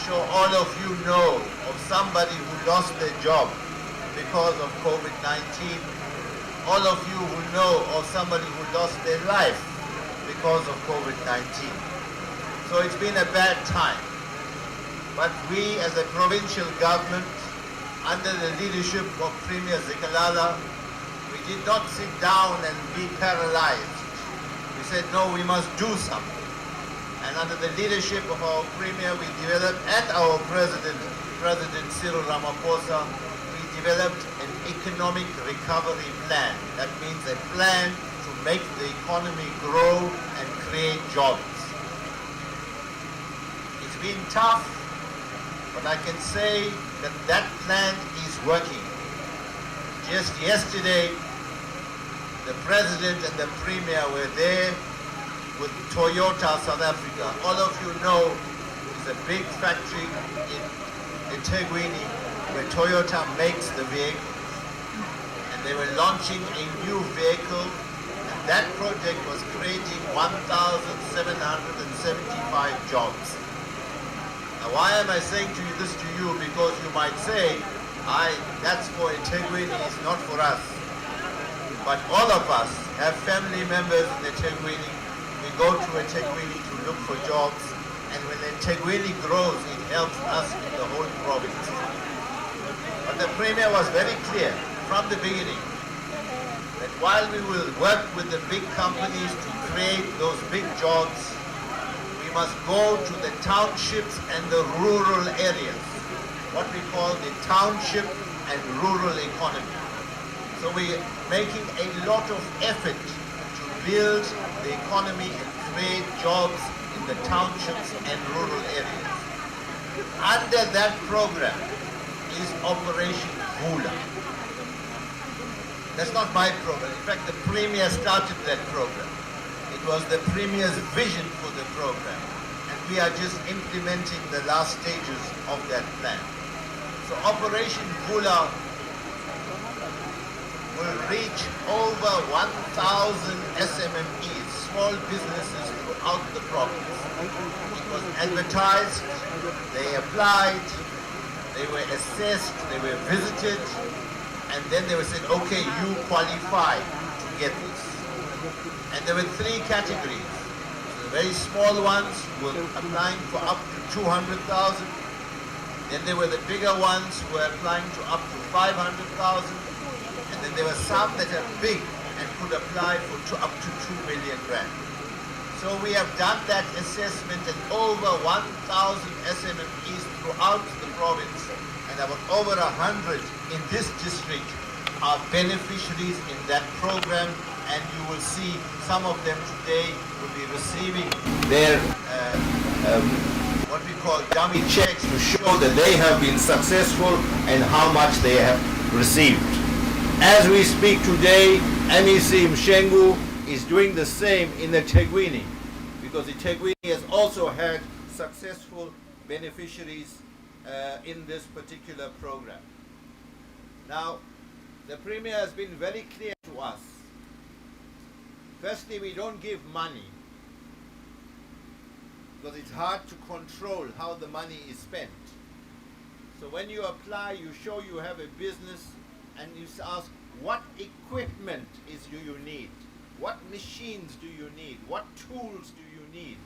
sure all of you know of somebody who lost their job because of COVID-19. All of you who know of somebody who lost their life because of COVID-19. So it's been a bad time. But we as a provincial government, under the leadership of Premier Zikalala, we did not sit down and be paralyzed. We said, no, we must do something. And under the leadership of our Premier, we developed, and our President Cyril Ramaphosa, we developed an economic recovery plan. That means a plan to make the economy grow and create jobs. It's been tough, but I can say that that plan is working. Just yesterday, the President and the Premier were there with Toyota South Africa. All of you know it's a big factory in eThekwini where Toyota makes the vehicles. And they were launching a new vehicle, and that project was creating 1,775 jobs. Now why am I saying this to you? Because you might say, that's for eThekwini, it's not for us. But all of us have family members in eThekwini. We go to eThekwini to look for jobs, and when eThekwini grows, it helps us in the whole province. But the Premier was very clear from the beginning that while we will work with the big companies to create those big jobs, we must go to the townships and the rural areas, what we call the township and rural economy. So we're making a lot of effort to build the economy and create jobs in the townships and rural areas. Under that program is Operation Vula. That's not my program. In fact, the Premier started that program. It was the Premier's vision for the program, and we are just implementing the last stages of that plan. So Operation Vula will reach over 1,000 SMMEs, small businesses throughout the province. It was advertised, they applied, they were assessed, they were visited, and then they were said, okay, you qualify to get this. And there were three categories. So the very small ones were applying for up to 200,000. Then there were the bigger ones who were applying to up to 500,000. And then there were some that are big and could apply for up to 2 million rand. So we have done that assessment, and over 1,000 SMMEs throughout the province, and about over 100 in this district are beneficiaries in that program, and you will see some of them today will be receiving their what we call dummy checks to show that they have been successful and how much they have received. As we speak today, MEC Mshengu is doing the same in eThekwini, because eThekwini has also had successful beneficiaries in this particular program. Now, the Premier has been very clear to us. Firstly, we don't give money because it's hard to control how the money is spent. So when you apply, you show you have a business, and you ask, what equipment do you need? What machines do you need? What tools do you need?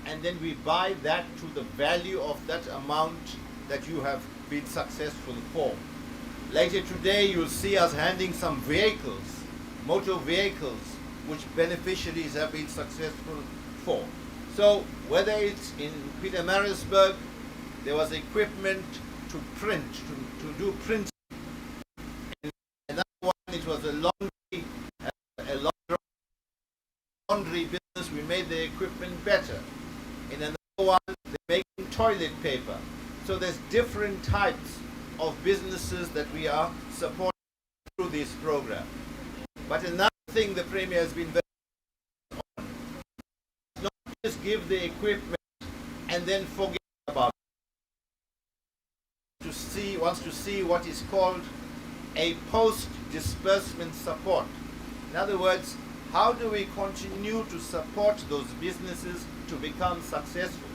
And then we buy that to the value of that amount that you have been successful for. Later today, you'll see us handing some vehicles, motor vehicles, which beneficiaries have been successful for. So whether it's in Pietermaritzburg, there was equipment to print, to do printing. It was a laundry business. We made the equipment better. In another one, they're making toilet paper. So there's different types of businesses that we are supporting through this program. But another thing the Premier has been very on, not just give the equipment and then forget about it. Wants to see what is called a post-disbursement support. In other words, how do we continue to support those businesses to become successful?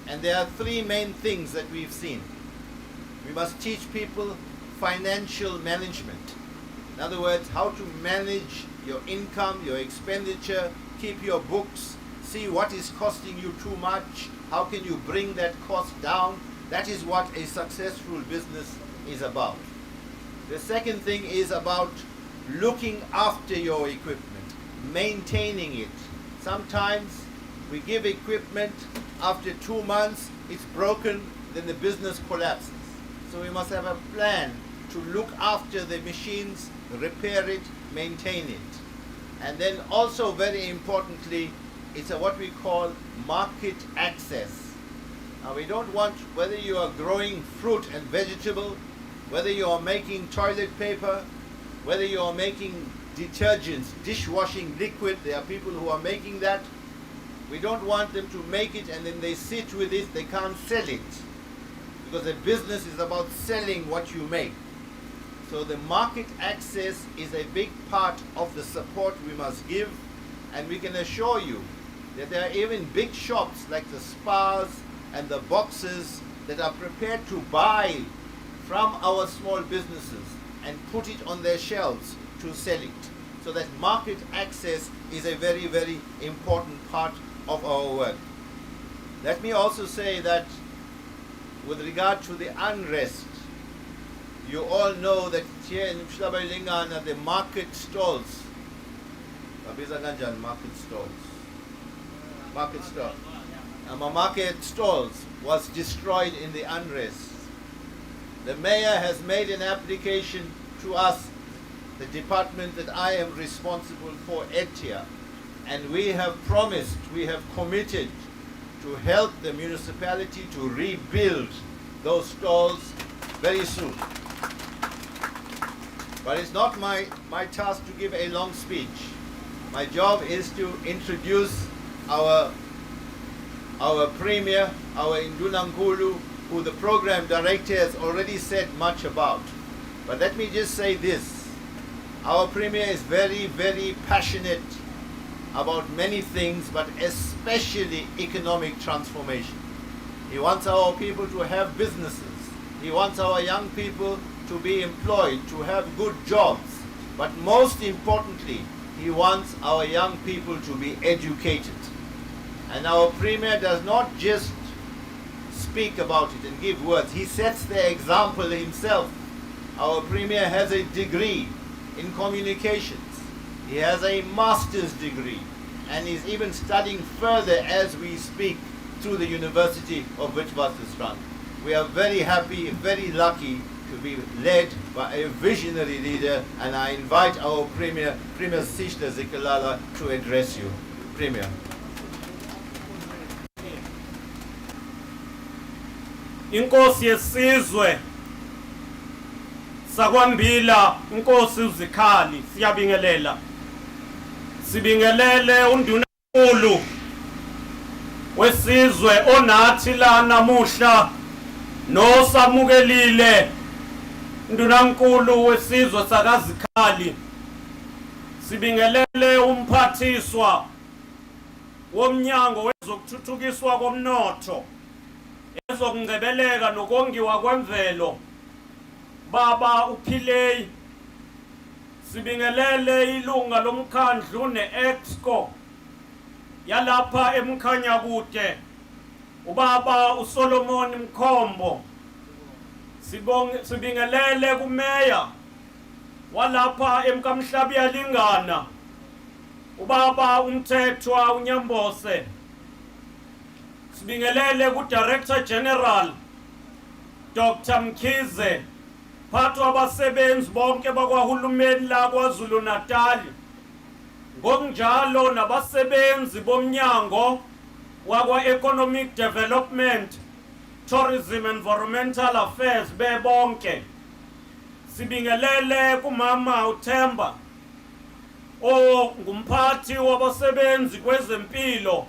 And there are three main things that we've seen. We must teach people financial management. In other words, how to manage your income, your expenditure, keep your books, see what is costing you too much, how can you bring that cost down. That is what a successful business is about. The second thing is about looking after your equipment, maintaining it. Sometimes we give equipment, after 2 months it's broken, then the business collapses. So we must have a plan to look after the machines, repair it, maintain it. And then also very importantly, it's what we call market access. Now we don't want, whether you are growing fruit and vegetable, whether you are making toilet paper, whether you are making detergents, dishwashing liquid, there are people who are making that. We don't want them to make it and then they sit with it, they can't sell it. Because a business is about selling what you make. So the market access is a big part of the support we must give, and we can assure you that there are even big shops like the spas and the boxes that are prepared to buy from our small businesses and put it on their shelves to sell it. So that market access is a very, very important part of our work. Let me also say that with regard to the unrest, you all know that here in Mshlabalingana the market stalls, market stalls was destroyed in the unrest. The mayor has made an application to us, the department that I am responsible for, ETIA, and we have promised, we have committed to help the municipality to rebuild those stalls very soon. But it's not my task to give a long speech. My job is to introduce our premier, our Indunankulu, who the program director has already said much about. But let me just say this. Our premier is very, very passionate about many things, but especially economic transformation. He wants our people to have businesses. He wants our young people to be employed, to have good jobs. But most importantly, he wants our young people to be educated. And our premier does not just speak about it and give words. He sets the example himself. Our premier has a degree in communications. He has a master's degree and is even studying further as we speak through the University of Witwatersrand. We are very happy, very lucky to be led by a visionary leader, and I invite our Premier Sishla Zikalala, to address you. Premier. Inkosi yesizwe sakwambila, inkosi uzikhali, siyabingelela. Sibingelele undunankulu wesizwe onathi la namuhla nosamukelile undunankulu wesizwe sakazikhali. Sibingelele umphathiswa womnyango wezokuthuthukiswa komnotho, ezokungcebeleka nokongiwa kwemvelo, Baba uPhiley. Sibingelele ilunga lomkhandlu ne-exco yalapha eMkhanyakude, ubaba uSolomon Mkhombo. Sibingelele kumeya walapha eMkamhlabiyalingana, ubaba uMthethwa uNyambose. Sibingelele ku-Director General Dr. Mkhize, phatha abasebenzi bonke bakwahulumeni la KwaZulu-Natal, ngokunjalo nabasebenzi bomnyango wakwa-Economic Development, Tourism, Environmental Affairs bebonke. Sibingelele kumama uThemba, ngumphathi wabasebenzi kwezempilo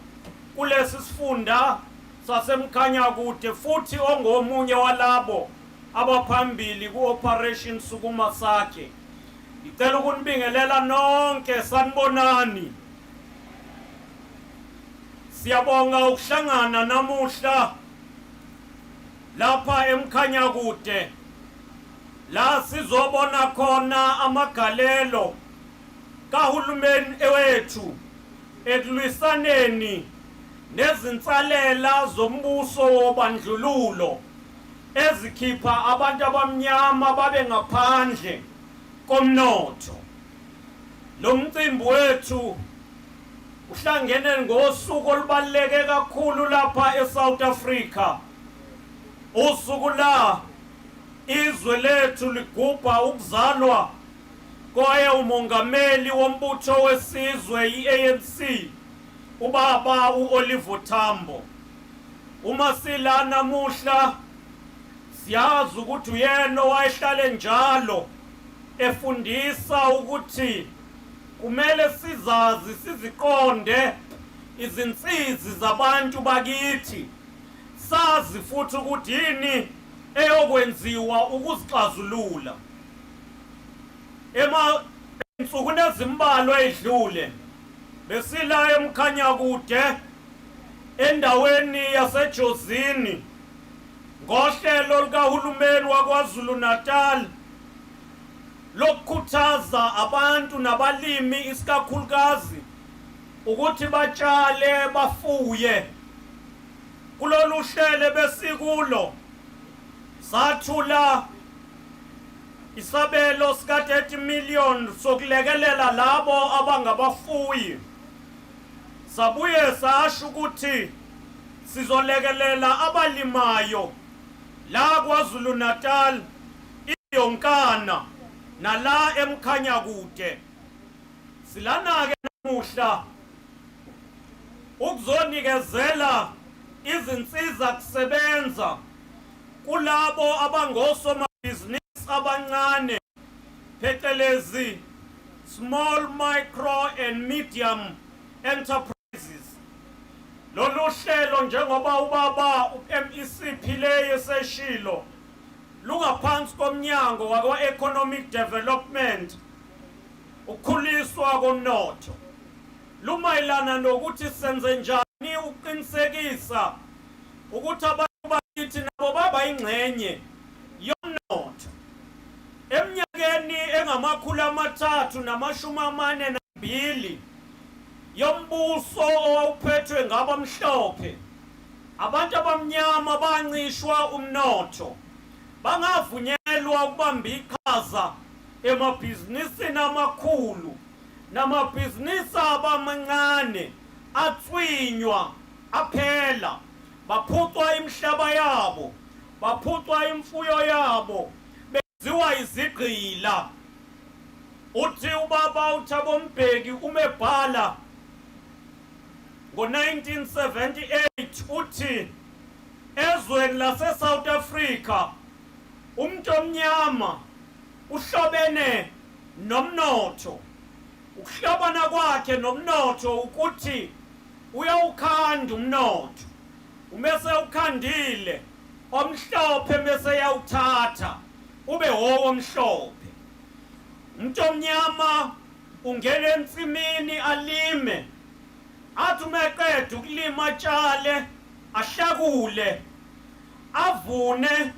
kulesi sifunda saseMkhanyakude, futhi ongomunye walabo abaphambili ku-Operation Sukuma Sakhe. Ngicela ukunibingelela nonke, sanibonani. Siyabonga ukuhlangana namuhla lapha Umkhanyakude la sizobona khona amagalelo kahulumeni ewethu ekulwisaneni nezinsalela zombuso wobandlululo ezikhipha abantu abamnyama babe ngaphandle komnotho. Lo mcimbi wethu uhlangene ngosuku olubaluleke kakhulu lapha eSouth Africa. Usuku la izwe lethu ligubha ukuzalwa koye umongameli wombutho wesizwe iANC ubaba uOliver Tambo. Uma sila namuhla siyazi ukuthi uyena wayehlale njalo efundisa ukuthi kumele sizazi siziqonde izinsizi zabantu bakithi, sazi futhi ukuthi yini eyokwenziwa ukuzixazulula. Ensukwini ezimbalwa edlule besila Umkhanyakude endaweni yaseJozini ngohlelo lukahulumeni waKwaZulu-Natal lokukhuthaza abantu nabalimi isikakhulukazi ukuthi batshale bafuye. Kulolu hlelo besikulo sathula isabelo sika 30 million sokulekelela labo abangabafuyi. Sabuye sasho ukuthi sizolekelela abalimayo la KwaZulu-Natal, iyonkana nala Umkhanyakude. Silana-ke namuhla ukuzonikezela izinsiza kusebenza kulabo abangosomabhizinisi abancane phecelezi small, micro and medium enterprises. Lolu hlelo njengoba ubaba uMEC Phile eseshilo lungaphansi komnyango wakwa-Economic Development, ukukhuliswa komnotho. Lumayelana nokuthi senze njani uqinisekisa ukuthi abantu bakithi nabo baba ingxenye yomnotho. Eminyakeni engama-342 yombuso owawuphethwe ngabamhlophe, abantu abamnyama bancishwa umnotho, bangavunyelwa ukubamba iqhaza emabhizinisini amakhulu namabhizinisi abamancane atswinywa aphela. Baphucwa imihlaba yabo, baphucwa imfuyo yabo, benziwa izigqila. Uthi ubaba uThabo Mbeki umebhala ngo-1978 uthi ezweni lase-South Africa umuntu omnyama uhlobene nomnotho. Ukuhlobana kwakhe nomnotho ukuthi uyawukhanda umnotho, umese ukhandile omhlophe mese yawuthatha ube owomhlophe. Umuntu omnyama ungena ensimini alime, athi umeqeda ukulima atshale, ahlakule, avune,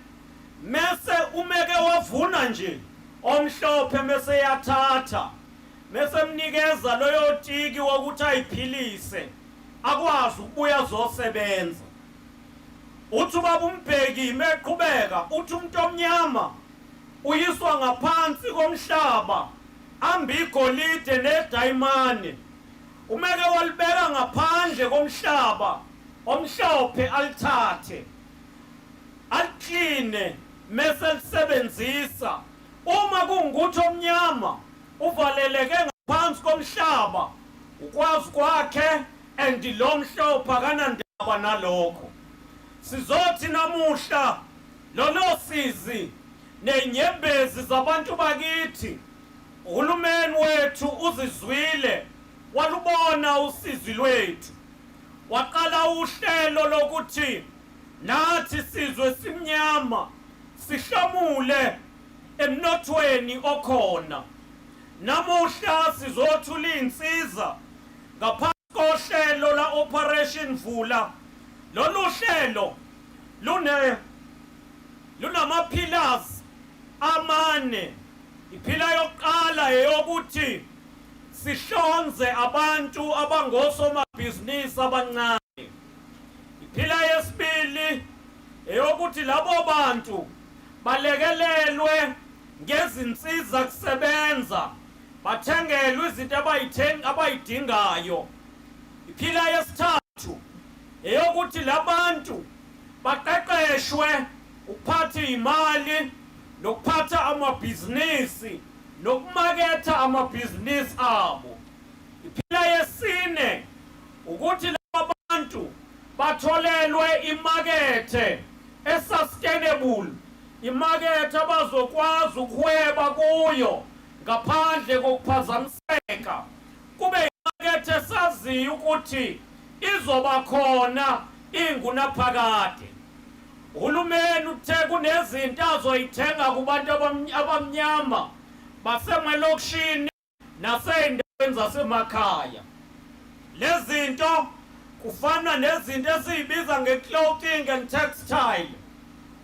mese umeke wavuna nje omhlophe mese yathatha, mese mnikeza loyo tiki wokuthi ayiphilise akwazi ukubuya zosebenza. Uthi ubaba uMbeki meqhubeka uthi umuntu omnyama uyiswa ngaphansi komhlaba amba igolide nedayimane, umeke walibeka ngaphandle komhlaba omhlophe alithathe alikline mese lisebenzisa. Uma kungukuthi omnyama uvaleleke ngaphansi komhlaba ukwazi kwakhe and lo mhlophe akanandaba nalokho. Sizothi namuhla lolo sizi nenyembezi zabantu bakithi uhulumeni wethu uzizwile, walubona usizi lwethu, waqala uhlelo lokuthi nathi sizwe simnyama sihlomule emnothweni okhona. Namuhla sizothula insiza ngaphansi kohlelo la Operation Vula. Lolu hlelo lune lunama-pillars amane. Iphila yokuqala eyokuthi sihlonze abantu abangosomabhizinisi abancane. Iphila yesibili eyokuthi labo bantu balekelelwe ngezinsiza kusebenza, bathengelwe izinto abayidingayo. Iphila yesithathu eyokuthi labantu baqeqeshwe ukuphatha imali nokuphatha amabhizinisi nokumaketha amabhizinisi abo. Iphila yesine ukuthi laba bantu batholelwe imakethe e-sustainable, imakethe abazokwazi ukuhweba kuyo ngaphandle kokuphazamiseka, kube imakethe esaziyo ukuthi izoba khona ingunaphakade. Uhulumeni uthe kunezinto azoyithenga kubantu abamnyama basemalokishini nasey'ndaweni zasemakhaya. Lezi zinto kufana nezinto esiyibiza nge-clothing and textile,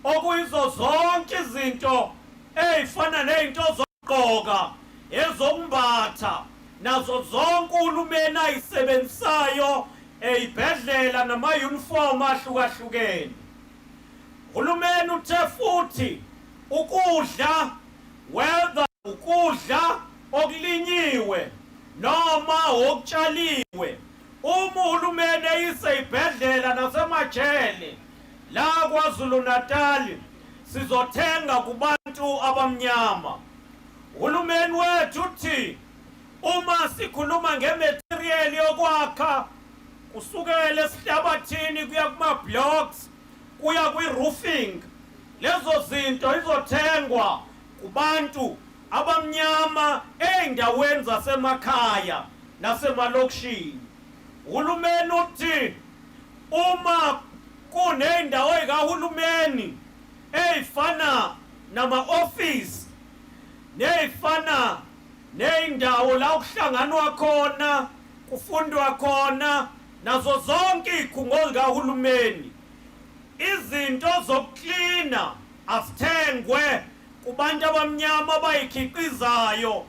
okuyizo zonke izinto ey'fana ney'nto zokugqoka, ezokumbatha, nazo zonke uhulumeni ayisebenzisayo ey'bhedlela nama-uniform ahlukahlukene. Uhulumeni uthe futhi ukudla, whether ukudla okulinyiwe noma okutshaliwe, uma uhulumeni eyise ibhedlela nasemajele la KwaZulu-Natal sizothenga kubantu abamnyama. Uhulumeni wethu uthi uma sikhuluma ngematerial yokwakha kusukela esihlabathini kuya kuma-blocks kuya kwi-roofing, lezo zinto izothengwa kubantu abamnyama ey'ndaweni zasemakhaya nasemalokishini. Uhulumeni uthi uma kuney'ndawo ey'kahulumeni ey'fana nama-office ney'fana ney'ndawo la kuhlanganwa khona kufundwa khona, nazo zonke iy'khungo zikahulumeni, izinto zokuklina azithengwe kubantu abamnyama abayikhiqizayo,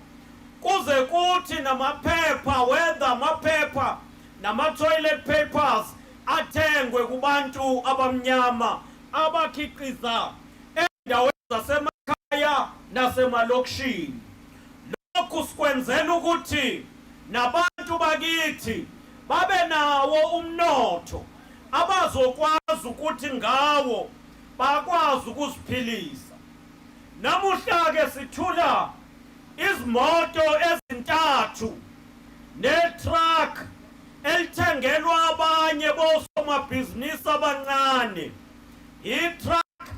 kuze kuthi namaphepha, whether amaphepha nama-toilet papers athengwe kubantu abamnyama abakhiqiza endaweni zasemakhaya nasemalokishini. Lokhu sikwenzela ukuthi nabantu bakithi babe nawo umnotho abazokwazi ukuthi ngawo bakwazi ukuziphilisa. Namuhla-ke sithula izimoto ezintathu netruck elithengelwa abanye bosomabhizinisi abancane. I-truck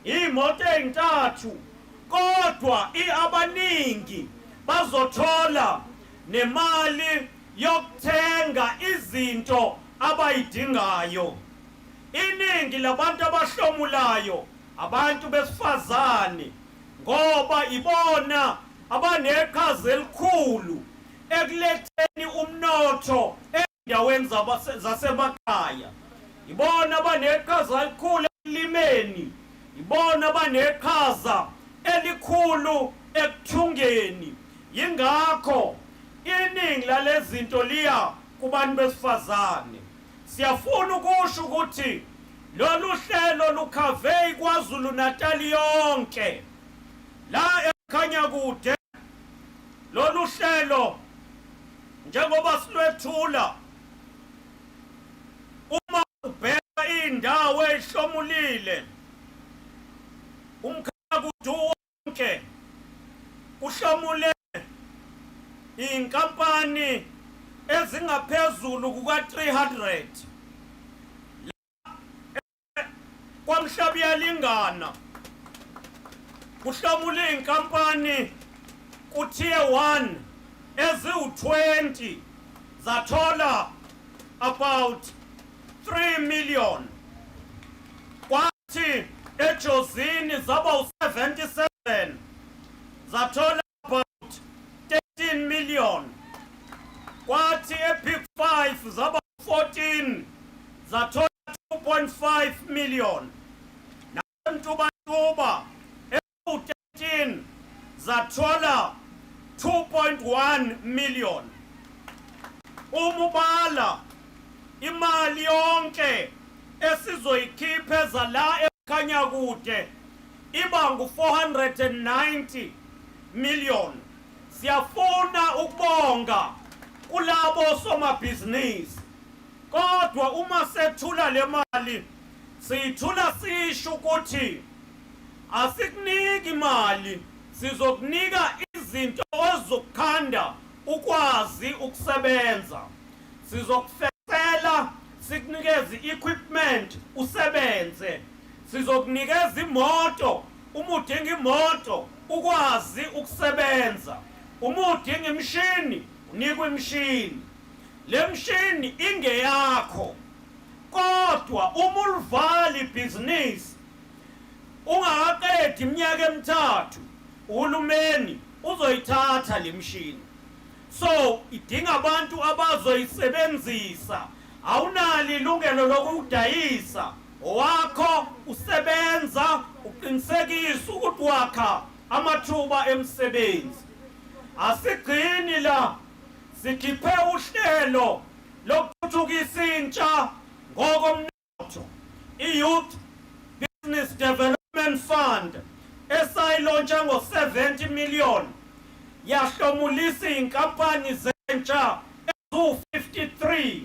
iy'moto ey'ntathu, kodwa abaningi bazothola nemali yokuthenga izinto abayidingayo. Iningi labantu abahlomulayo abantu besifazane, ngoba ibona abaneqhaza elikhulu ekuletheni umnotho endaweni zasemakhaya. Ibona abaneqhaza elikhulu ekulimeni, ibona abaneqhaza elikhulu ekuthungeni. Yingakho iningi lalezi zinto liya kubantu besifazane. Siyafuna ukusho ukuthi lolu hlelo lukhave KwaZulu-Natal yonke. La Umkhanyakude lolu hlelo njengoba silwethula, uma ubheka indawo ehlomulile Umkhanyakude wonke kuhlomule inkampani ezingaphezulu kuka-300. KwaMhlaba iyalingana, kuhlomule inkampani ku-tier 1 eziwu-20 zathola about 3 million. Kwathi eJozini zaba u-77 zathola about 13 million. Kwathi ePick 5 zaba 14 zathola 2.5 million. Nabantu October ewu-13 zathola 2.1 million. Umubala imali yonke esizoyikhipha ezala eMkhanyakude iba ngu-490 million. Siyafuna ukubonga kulabo somabhizinisi, kodwa uma sethula le mali siyithula sisho ukuthi asikuniki imali, sizokunika izinto ozokukhanda ukwazi ukusebenza. Sizokufesela, sikunikeze equipment usebenze. Sizokunikeza imoto, uma udinga imoto ukwazi ukusebenza. Uma udinga imishini, unikwe imishini. Le mshini ingeyakho, kodwa uma ulivala ibhizinisi ungakaqedi iminyaka emithathu, uhulumeni uzoyithatha le mshini. So idinga abantu abazoyisebenzisa. Awunalo ilungelo lokudayisa, owakho usebenza uqinisekisa ukuthi wakha amathuba emsebenzi. Asigcini la, sikhiphe uhlelo lokuthuthukisa intsha ngokomnotho, i-Youth Business Development Fund esayilontsha ngo-70 million, yahlomulisa iy'nkampani zentsha eziwu-53.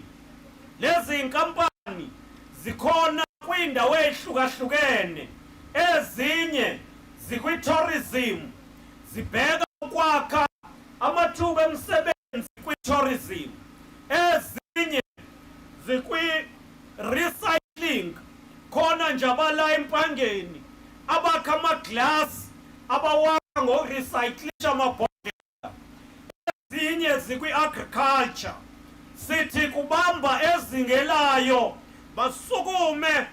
Lezi iy'nkampani zikhona kwindawo ey'hlukahlukene, ezinye zikwi-tourism, zibheka ukwakha amathuba emsebenzi kwi-tourism, ezinye zikwi-recycling, khona nje abala empangeni abakha amaglasi abawakha ngo-recyclisha amabhodlela, ezinye zikwi-agriculture. Sithi kubamba ezingelayo basukume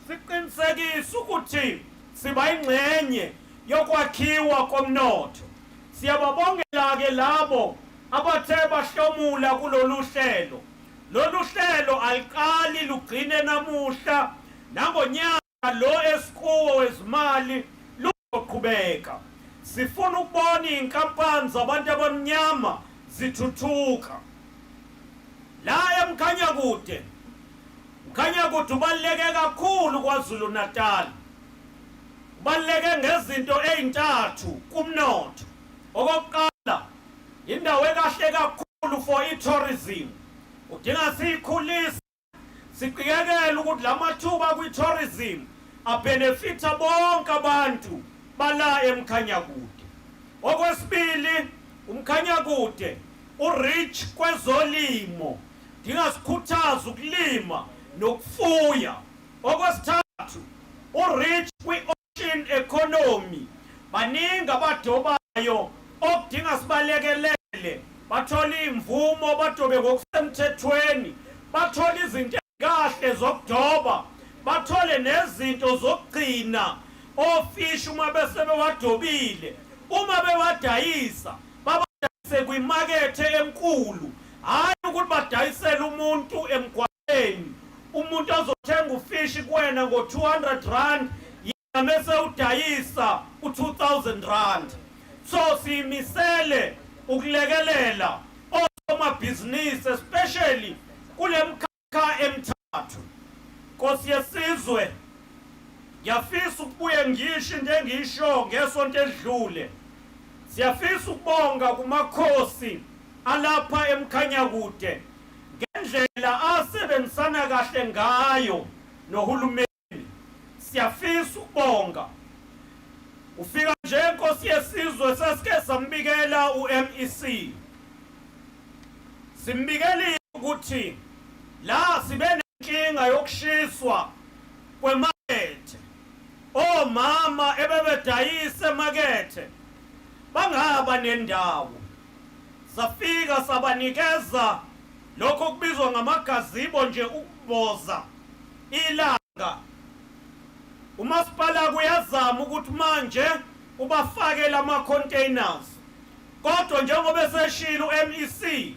siqinisekise ukuthi siba ingxenye yokwakhiwa komnotho. Siyababongela-ke labo abathe bahlomula kulolu hlelo. Lolu hlelo aliqali lugcine namuhla, nangonyaka lo esikuwo wezimali luzoqhubeka. Sifuna ukubona iy'nkampani zabantu abamnyama zithuthuka. La eMkhanyakude, uMkhanyakude ubaluleke kakhulu KwaZulu-Natal. Ubaluleke ngezinto ey'ntathu kumnotho. Okokuqala, indawo ekahle kakhulu for i-tourism. Udinga siyikhulise, siqikekele ukuthi la mathuba kwi-tourism abenefitha bonke abantu bala eMkhanyakude. Okwesibili, uMkhanyakude u-rich kwezolimo, dinga sikhuthaza ukulima nokufuya. Okwesithathu, u-rich kwi-ocean economy, baningi abadobayo okudinga sibalekelele, bathole imvumo, badobe ngokusemthethweni, bathole izinto kahle zokudoba, bathole nezinto zokugcina ofishi uma bese bewadobile. Uma bewadayisa babadayise kwimakethe enkulu, hayi ukuthi badayisele umuntu emgwaqeni. Umuntu azothenga ufishi kuwena ngo-200 rand, yena mese udayisa u-2000 rand. So siyimisele ukulekelela osomabhizinisi, especially kule mkhakha emithathu. Nkosi yesizwe, ngiyafisa ukubuye ngisho into engiyisho ngesonto edlule. Siyafisa ukubonga kumakhosi alapha eMkhanyakude ngendlela asebenzisana kahle ngayo nohulumeni. Siyafisa ukubonga. Ufika nje Nkosi yesizwe sasike sambikela u-MEC. Simbikele ukuthi la sibe nenkinga yokushiswa kwemakethe. Omama ebebedayisa emakethe bangaba nendawo. Safika sabanikeza lokho kubizwa ngamagazibo nje ukuboza ilanga. Umasipala kuyazama ukuthi manje ubafakele ama-containers, kodwa njengoba eseshile u-MEC,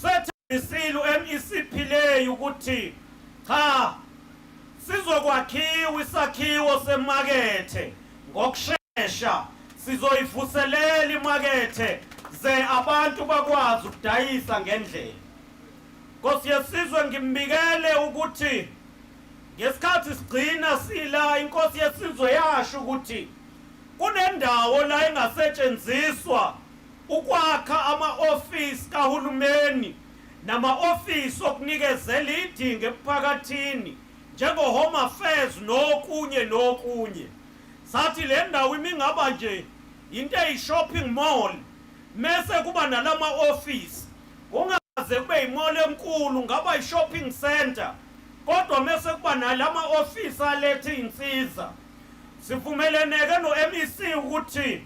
sethembisile u-MEC Phileyo ukuthi cha, sizokwakhiwa isakhiwo semakethe ngokushesha, sizoyivuselela imakethe ze abantu bakwazi ukudayisa ngendlela. Nkosi yesizwe ngimbikele ukuthi ngesikhathi sigcina sila inkosi yesizwe yasho ukuthi kunendawo la engasetshenziswa ukwakha ama-ofisi kahulumeni nama-ofisi okunikezela idinga emphakathini njengo-home affairs nokunye. Sathi le ndawo imingaba nje into eyi-shopping mall mese kuba nalama-ofisi, kungaze kube yi-mall enkulu ngaba yi-shopping center, kodwa mese kuba nalama-ofisi aletha iy'nsiza. Sivumeleneke no-MEC ukuthi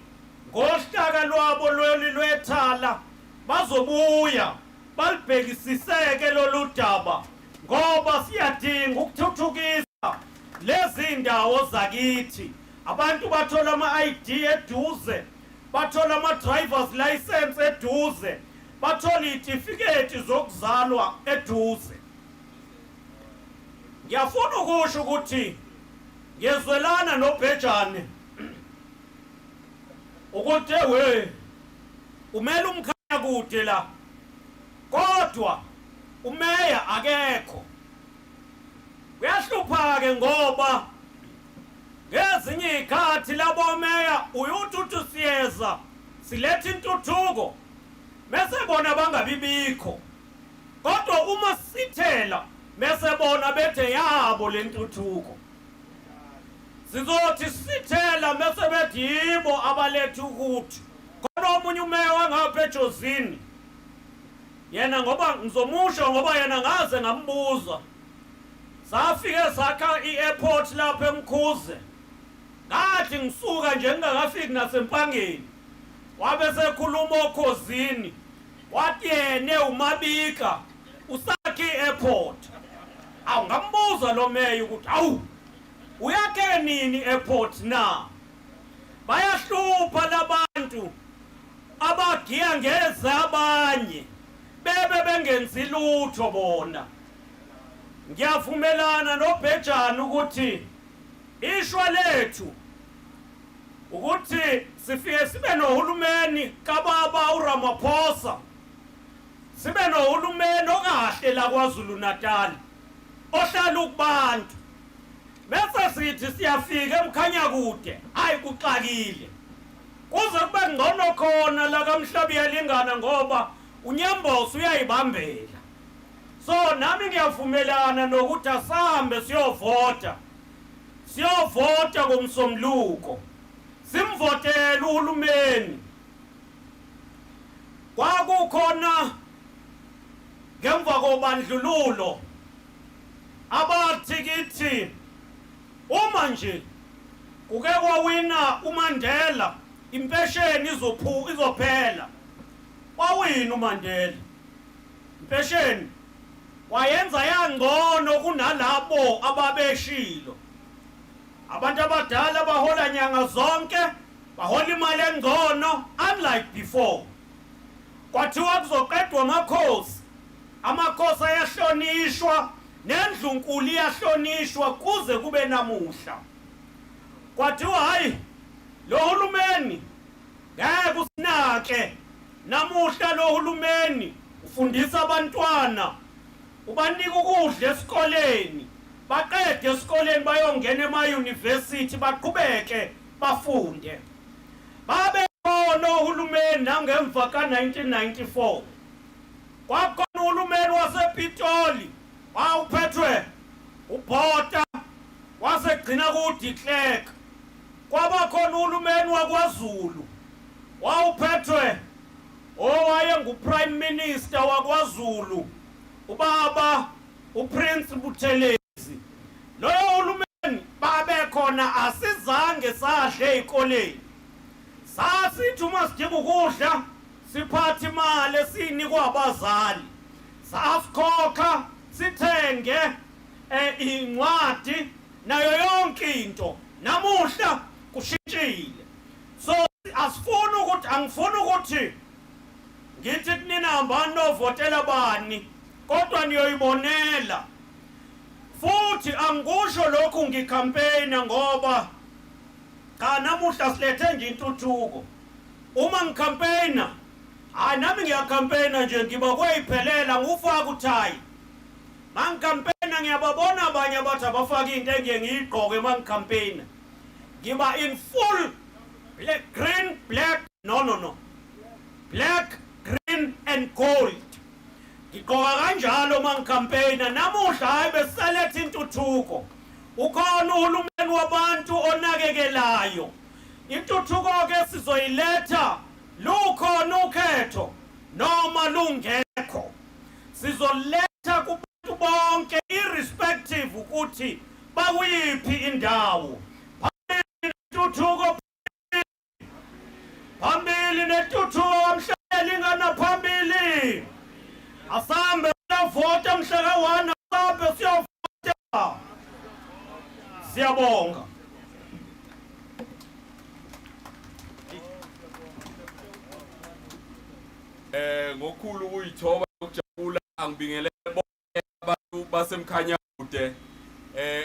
ngohlaka lwabo lwethala bazobuya balibhekisiseke lolu daba, ngoba siyadinga ukuthuthukisa lezi ndawo zakithi. Abantu bathola ama-ID eduze, bathola ama-driver's license eduze, bathola iy'tifiketi zokuzalwa eduze. Ngiyafuna ukusho ukuthi ngiyezwelana noBhejane ukuthi umele Umkhanyakude la, kodwa umeya akekho. Kuyahlupha-ke ngoba ngezinye iy'khathi labo meya uyuthi siyeza siletha intuthuko mese bona bangabibikho, kodwa uma sithela mese bona bethe yabo le ntuthuko. Sizothi sithela mese bethi yibo abaletha ukuthi. Kodwa omunye umeya wangapha eJozini, yena ngoba ngizomusho ngoba yena ngaze ngambuza, safike sakha i-airport lapha eMkhuze, ngathi ngisuka nje ngingakafiki nasempangeni, wabe sekhuluma okhosini wathi yena uMabika usakha i-airport. Awu ngambuza lo meya ukuthi awu uyakhe nini i-airport na? Bayahlupha labantu abagiya ngeze abanye bebe bengenzi lutho bona. Ngiyavumelana noBhejane ukuthi ishwa lethu ukuthi sifike sibe nohulumeni kababa uRamaphosa, sibe nohulumeni okahle la KwaZulu-Natal ohlala kubantu, bese sithi siyafika eMkhanyakude hayi kuxakile, kuze kube ngcono khona la kaMhlabi yalingana ngoba uNyambosi uyayibambela. So nami ngiyavumelana nokuthi asambe siyovota komsombuluko, simvotele uhulumeni. Kwakukhona ngemva kobandlululo abathi kithi uma nje kuke kwawina uMandela impesheni izophela. Wawina uMandela impesheni, wayenza yangcono kunalabo ababeshilo. Abantu abadala bahola nyanga zonke, bahola imali engcono unlike before. Kwathiwa kuzoqedwa amakhosi ayahlonishwa, nendlunkulu iyahlonishwa kuze kube namuhla. Kwathiwa hayi lo hulumeni ngeke usinake, namuhla lo hulumeni ufundisa abantwana, ubanika ukudla esikoleni, baqede esikoleni bayongena ema-university baqhubeke bafunde. Babe khona uhulumeni nangemva ka-1994. Kwakhona uhulumeni wasePitoli wawuphethwe uBhota, wasegcina kuDe Klerk. Kwabakhona uhulumeni wakwaZulu wawuphethwe owaye nguPrime Minister wakwaZulu ubaba uPrince Buthelezi. Loyo uhulumeni babekhona asizange sahle ezikoleni. Sasithi uma sidinga ukudla siphathe imali esinikwa abazali, sasikhokha sithenge incwadi nayo yonke into. Namuhla kushintshile. So angifuni ukuthi ngithi kunina hambani novotela bani, kodwa niyoyibonela futhi angusho lokhu ngikampeyina ngoba cha namuhla silethe nje intuthuko. Uma ngikampeyina nami ngiyakampeyina nje ngiba kweyiphelela ngufaka uthayi. Mangikampeyina ngiyababona abanye abathi abafaka into engiye ngiyigqoke mangikampeyina. Ngiba in full black, green, black, no. Black, green and gold. Ngigqoka kanjalo mangikampeyina namuhla hayi beselethe intuthuko. Ukhona uhulumeni wabantu onakekelayo. Intuthuko ke sizoyiletha lukhona ukhetho noma lungekho. Sizoletha kubantu bonke irrespective ukuthi bakuyiphi indawo. Phambili netuthuko amhleli ngana phambili. Asambe vota mhlaka 1 asambe siyovota. Siyabonga. Ngokhulu ukuyithoba ukujabula angibingelele bonke abantu basemkhanyakude.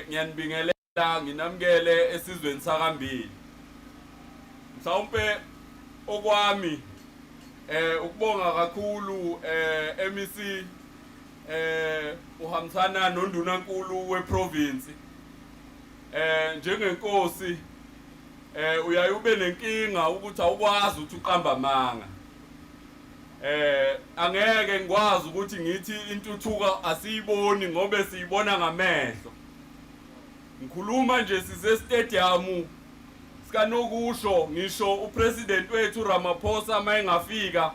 Ngiyanibingelela nginamukele esizweni sakambili. Mhlawumbe okwami ukubonga kakhulu MEC uhambisana noNdunankulu weProvince. Njengenkosi uyaye ube nenkinga ukuthi awukwazi ukuthi uqamba amanga. Angeke ngikwazi ukuthi ngithi intuthuko asiyiboni ngobe siyibona ngamehlo. Ngikhuluma nje sise stadium sikanokusho ngisho upresident wethu Ramaphosa mayengafika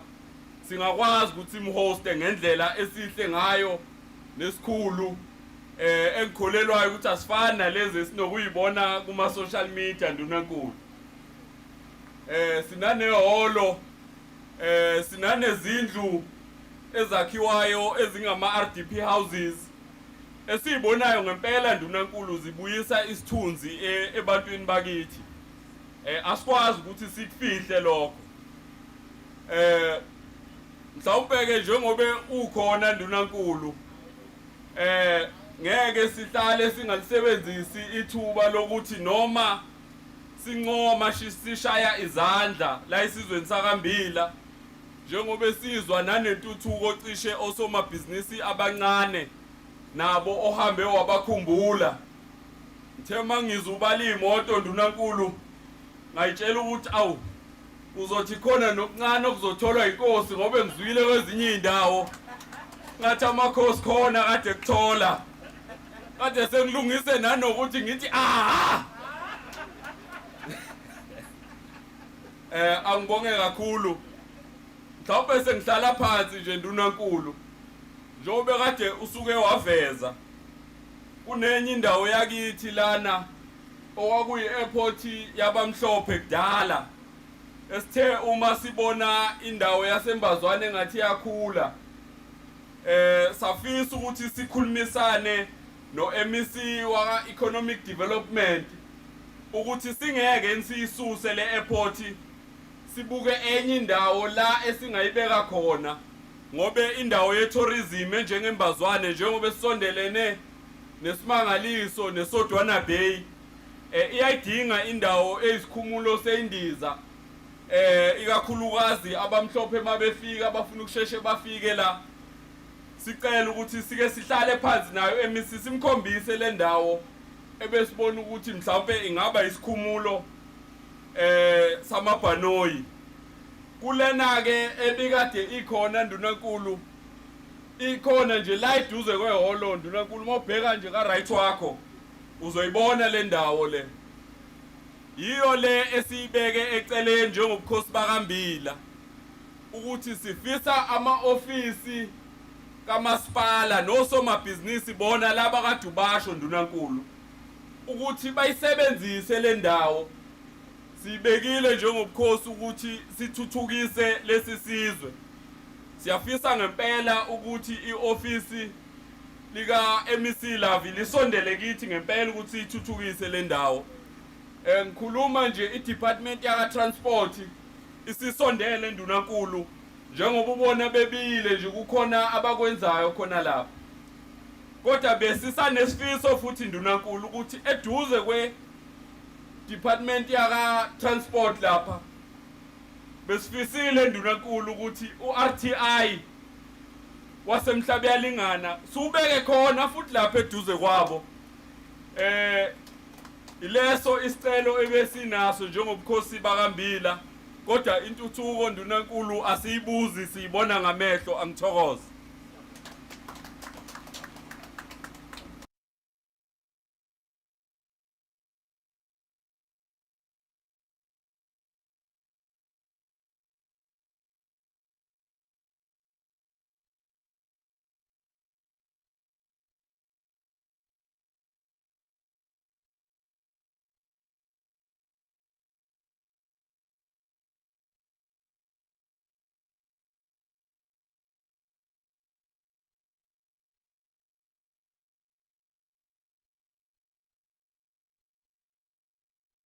singakwazi ukuthi imhoste ngendlela esihle ngayo nesikhulu engikholelwayo ukuthi asifani nalezi esinokuyibona kuma social media Ndunankulu. Sinanehholo sinanezindlu ezakhiwayo ezingama RDP houses esibonayo ngempela Ndunankulu zibuyisa isithunzi ebantwini bakithi. Asikwazi ukuthi sifihle lokho. Mhlawumbe ke njengobe ukhona Ndunankulu ngeke sihlale singalisebenzisi ithuba lokuthi noma sinqoma sishaya izandla la isizweni sakambila njengobe sizwa nanentuthuko cishe osomabhizinisi abancane nabo ohambe wabakhumbula. Ngithema ngizubala imoto Ndunankulu ngayitshela ukuthi awu uzothi khona nokuncane okuzotholwa inkosi ngobe ngizwile kwezinye indawo ngathi amakhosi khona kade kuthola kade sengilungise nanokuthi ngithi angibonge kakhulu. Mhlawumbe sengihlala phansi nje Ndunankulu njobe kade usuke waveza kunenye indawo yakithi lana okwakuyi airport yabamhlophe kudala esithe uma sibona indawo yasembazwane ngathi yakhula safisa ukuthi sikhulumisane no MEC wa Economic Development ukuthi singeke siyisuse le airport sibuke enye indawo la esingayibeka khona ngobe indawo ye tourism njengembazwane njengoba sisondelene nesimangaliso neSodwana Bay iyayidinga indawo ezisikhumulo seindiza ikakhulukazi abamhlophe mabefika abafuna ukusheshe bafike la. Sicela ukuthi sike sihlale phansi nayo MEC simkhombise le ndawo ebesibona ukuthi mhlawumbe ingaba isikhumulo samabhanoyi. Kulena ke ebikade ikhona Ndunankulu ikhona nje la iduze kwehholo Ndunankulu mawubheka nje ka right wakho uzoyibona le ndawo le. Yiyo le esibeke eceleni njengobukhosi bakambila ukuthi sifisa ama-ofisi kamasipala nosomabhizinisi bona laba kade ubasho Ndunankulu ukuthi bayisebenzise le ndawo. Sibekile njengobukhosi ukuthi sithuthukise lesi sizwe. Siyafisa ngempela ukuthi iofisi lika MEC Lavi lisondele kithi ngempela ukuthi ithuthukise le ndawo. Ngikhuluma nje iDepartment ya Transport isisondele Ndunankulu njengoba ubona bebile nje kukhona abakwenzayo khona lapha. kodwa besisanesifiso futhi ndunankulu ukuthi eduze kwe department yaka transport lapha besifisile ndunankulu ukuthi uRTI wasemhlabe yalingana subeke khona futhi lapha eduze kwabo ileso isicelo ebesinaso njengobukhosi bakambila kodwa intuthuko ndunankulu asiyibuzi siyibona ngamehlo angithokoza.